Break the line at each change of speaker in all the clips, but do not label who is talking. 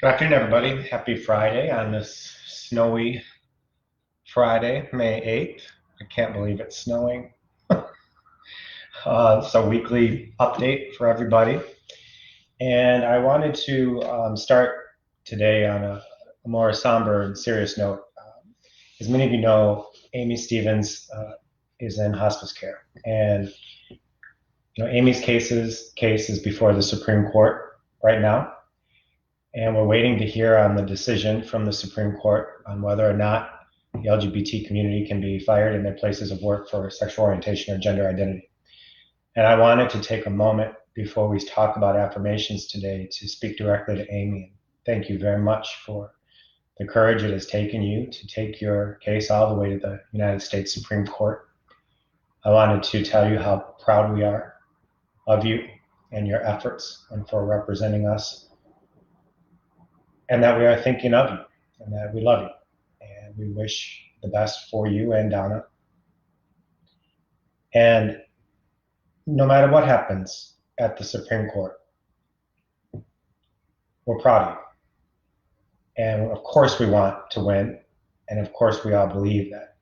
Good afternoon, everybody. Happy Friday on this snowy Friday, May 8th. I can't believe it's snowing. It's a weekly update for everybody. And I wanted to start today on a more somber and serious note. As many of you know, Amy Stevens is in hospice care. And Amy's case is before the Supreme Court right now. And we're waiting to hear on the decision from the Supreme Court on whether or not the LGBT community can be fired in their places of work for sexual orientation or gender identity. And I wanted to take a moment before we talk about affirmations today to speak directly to Amy. And thank you very much for the courage it has taken you to take your case all the way to the United States Supreme Court. I wanted to tell you how proud we are of you and your efforts and for representing us, and that we are thinking of you and that we love you. And we wish the best for you and Donna. And no matter what happens at the Supreme Court, we're proud of you. And of course we want to win. And of course we all believe that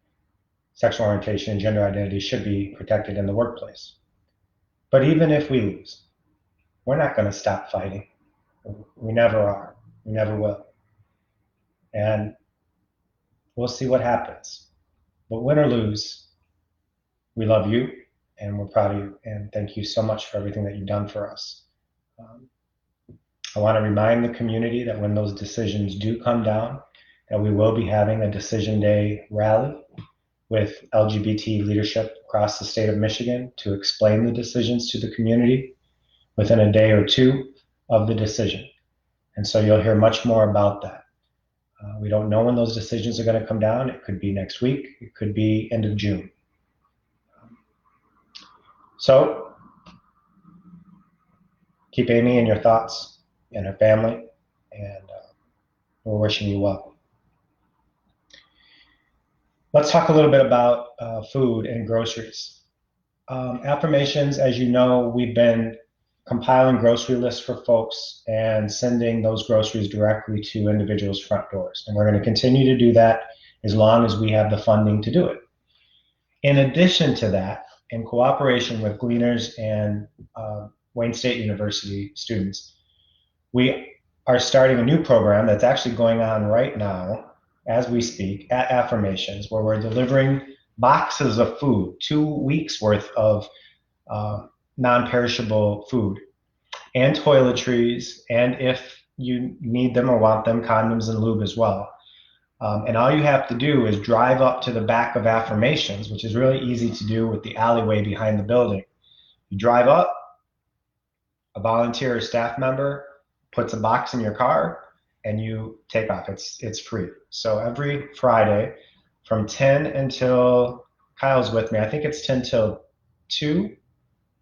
sexual orientation and gender identity should be protected in the workplace. But even if we lose, we're not going to stop fighting. We never are. We never will. And we'll see what happens. But win or lose, we love you and we're proud of you. And thank you so much for everything that you've done for us. I want to remind the community that when those decisions do come down, that we will be having a Decision Day rally with LGBT leadership across the state of Michigan to explain the decisions to the community within a day or two of the decision. And so you'll hear much more about that. We don't know when those decisions are going to come down. It could be next week. It could be end of June. So keep Amy in your thoughts and her family, and we're wishing you well. Let's talk a little bit about food and groceries. Affirmations, as you know, we've been compiling grocery lists for folks and sending those groceries directly to individuals' front doors. And we're going to continue to do that as long as we have the funding to do it. In addition to that, in cooperation with Gleaners and Wayne State University students, we are starting a new program that's actually going on right now as we speak at Affirmations, where we're delivering boxes of food, 2 weeks worth of non-perishable food and toiletries, and if you need them or want them, condoms and lube as well. And all you have to do is drive up to the back of Affirmations, which is really easy to do with the alleyway behind the building. You drive up, a volunteer or staff member puts a box in your car, and you take off. It's free. So every Friday from 10 until, Kyle's with me, I think it's 10 till 2.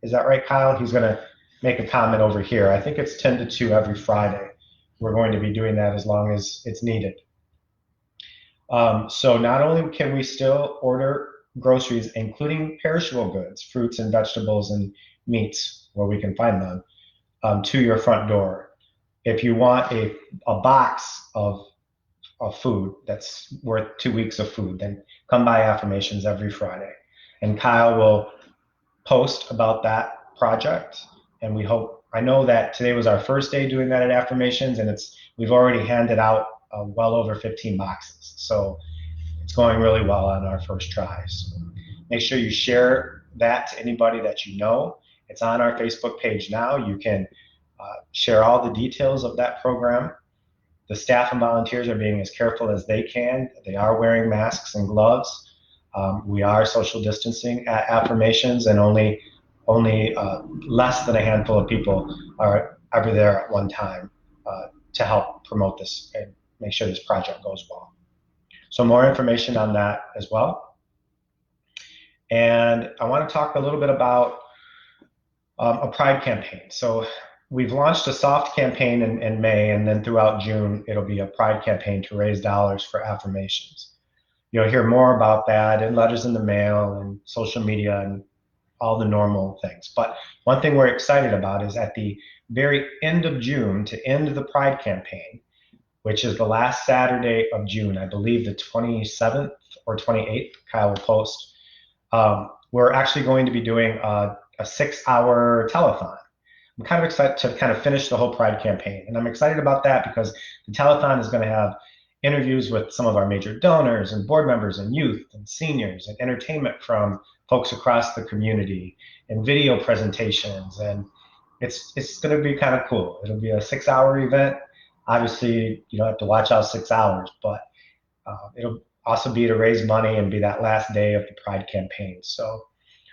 Is that right, Kyle? He's going to make a comment over here. I think it's 10 to 2 every Friday. We're going to be doing that as long as it's needed. So not only can we still order groceries, including perishable goods, fruits and vegetables and meats, where we can find them, to your front door. If you want a box of food that's worth 2 weeks of food, then come by Affirmations every Friday. And Kyle will post about that project. And we hope, I know that today was our first day doing that at Affirmations, and we've already handed out well over 15 boxes. So it's going really well on our first try. So make sure you share that to anybody that you know. It's on our Facebook page now. You can share all the details of that program. The staff and volunteers are being as careful as they can. They are wearing masks and gloves. We are social distancing at Affirmations, and only less than a handful of people are ever there at one time to help promote this and make sure this project goes well. So more information on that as well. And I want to talk a little bit about a Pride campaign. So we've launched a soft campaign in May, and then throughout June, it'll be a Pride campaign to raise dollars for Affirmations. You'll hear more about that in letters in the mail and social media and all the normal things. But one thing we're excited about is at the very end of June, to end the Pride campaign, which is the last Saturday of June, I believe the 27th or 28th, Kyle will post. We're actually going to be doing a 6-hour telethon. I'm kind of excited to kind of finish the whole Pride campaign. And I'm excited about that because the telethon is going to have interviews with some of our major donors and board members and youth and seniors and entertainment from folks across the community and video presentations. And it's going to be kind of cool. It'll be a 6-hour event. Obviously, you don't have to watch all 6 hours, but it'll also be to raise money and be that last day of the Pride campaign. So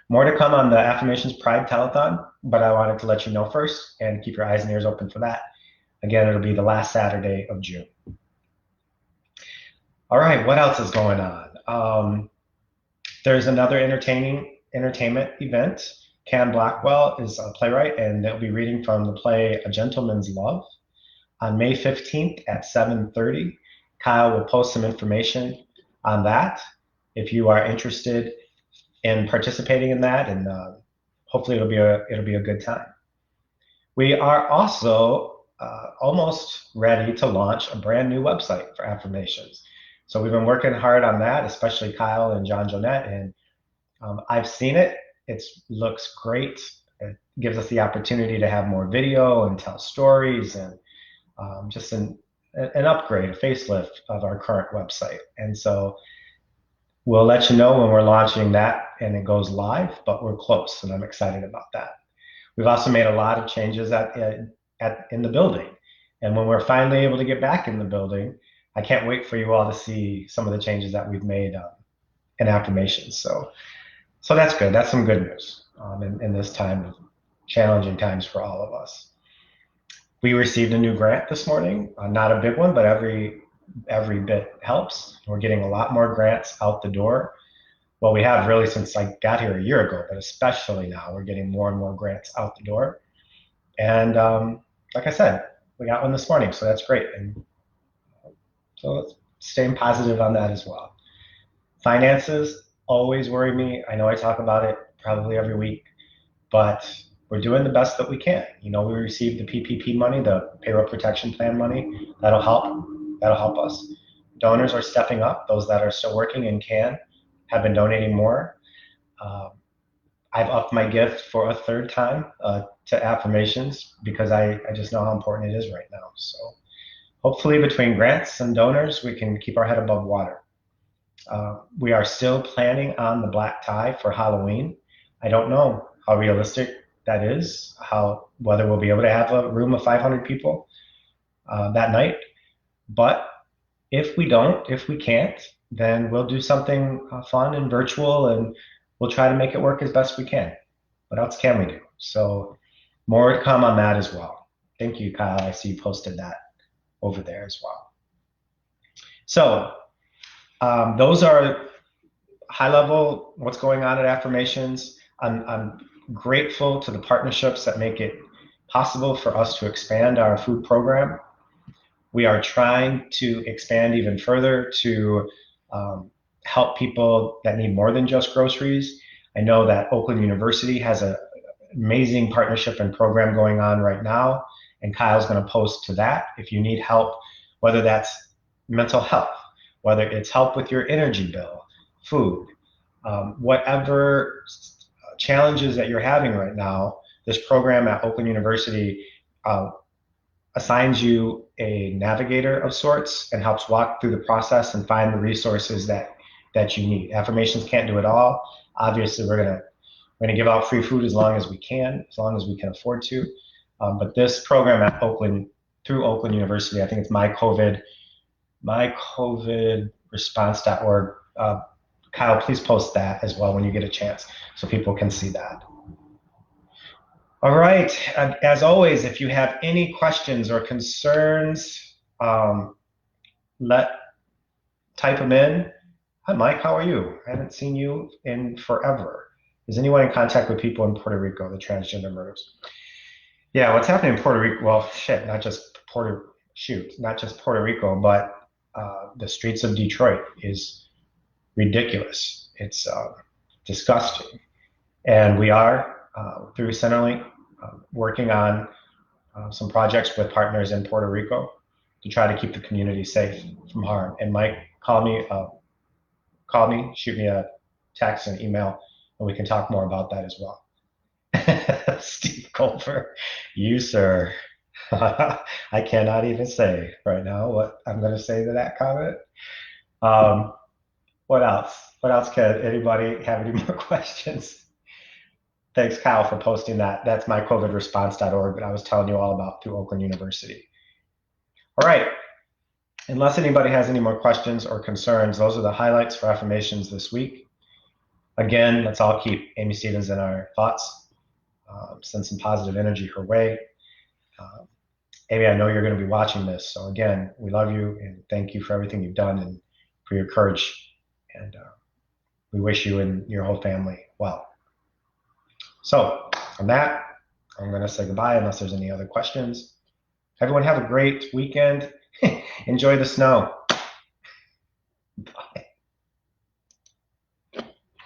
more to come on the Affirmations Pride Telethon, but I wanted to let you know first and keep your eyes and ears open for that. Again, it'll be the last Saturday of June. All right, what else is going on? There's another entertainment event. Cam Blackwell is a playwright, and they'll be reading from the play A Gentleman's Love on May 15th at 7:30. Kyle will post some information on that if you are interested in participating in that, and hopefully it'll be a good time. We are also almost ready to launch a brand new website for Affirmations. So we've been working hard on that, especially Kyle and John Jonette, and I've seen it. It looks great. It gives us the opportunity to have more video and tell stories, and just an upgrade, a facelift of our current website. And so we'll let you know when we're launching that and it goes live, but we're close, and I'm excited about that. We've also made a lot of changes in the building. And when we're finally able to get back in the building, I can't wait for you all to see some of the changes that we've made in Affirmations. So that's good. That's some good news in this time of challenging times for all of us. We received a new grant this morning, not a big one, but every bit helps. We're getting a lot more grants out the door. Well, we have really since I got here a year ago, but especially now we're getting more and more grants out the door. And like I said, we got one this morning, so that's great. And so staying positive on that as well. Finances always worry me. I know I talk about it probably every week, but we're doing the best that we can. You know, we received the PPP money, the Payroll Protection Plan money. That'll help us. Donors are stepping up. Those that are still working and can have been donating more. I've upped my gift for a third time to Affirmations because I just know how important it is right now. So hopefully between grants and donors, we can keep our head above water. We are still planning on the black tie for Halloween. I don't know how realistic that is, whether we'll be able to have a room of 500 people that night. But if we can't, then we'll do something fun and virtual, and we'll try to make it work as best we can. What else can we do? So more to come on that as well. Thank you, Kyle. I see you posted that over there as well. So those are high level what's going on at Affirmations. I'm grateful to the partnerships that make it possible for us to expand our food program. We are trying to expand even further to help people that need more than just groceries. I know that Oakland University has an amazing partnership and program going on right now, and Kyle's going to post to that. If you need help, whether that's mental health, whether it's help with your energy bill, food, whatever challenges that you're having right now, this program at Oakland University assigns you a navigator of sorts and helps walk through the process and find the resources that you need. Affirmations can't do it all. Obviously, we're gonna give out free food as long as we can afford to. But this program at Oakland, through Oakland University, I think it's mycovidresponse.org. Kyle, please post that as well when you get a chance so people can see that. All right, as always, if you have any questions or concerns, type them in. Hi, Mike, how are you? I haven't seen you in forever. Is anyone in contact with people in Puerto Rico, the transgender murders? Yeah, what's happening in Puerto Rico? Well, shit, not just Puerto Rico, but the streets of Detroit is ridiculous. It's disgusting. And we are, through Centerlink, working on some projects with partners in Puerto Rico to try to keep the community safe from harm. And Mike, call me, shoot me a text and email, and we can talk more about that as well. Steve Colfer, you sir. I cannot even say right now what I'm going to say to that comment. Um, what else? What else can anybody have any more questions? Thanks, Kyle, for posting that. That's mycovidresponse.org that I was telling you all about through Oakland University. All right. Unless anybody has any more questions or concerns, those are the highlights for affirmations this week. Again, let's all keep Amy Stevens in our thoughts. Send some positive energy her way. Amy, I know you're going to be watching this. So again, we love you and thank you for everything you've done and for your courage. And we wish you and your whole family well. So on that, I'm going to say goodbye unless there's any other questions. Everyone have a great weekend. Enjoy the snow.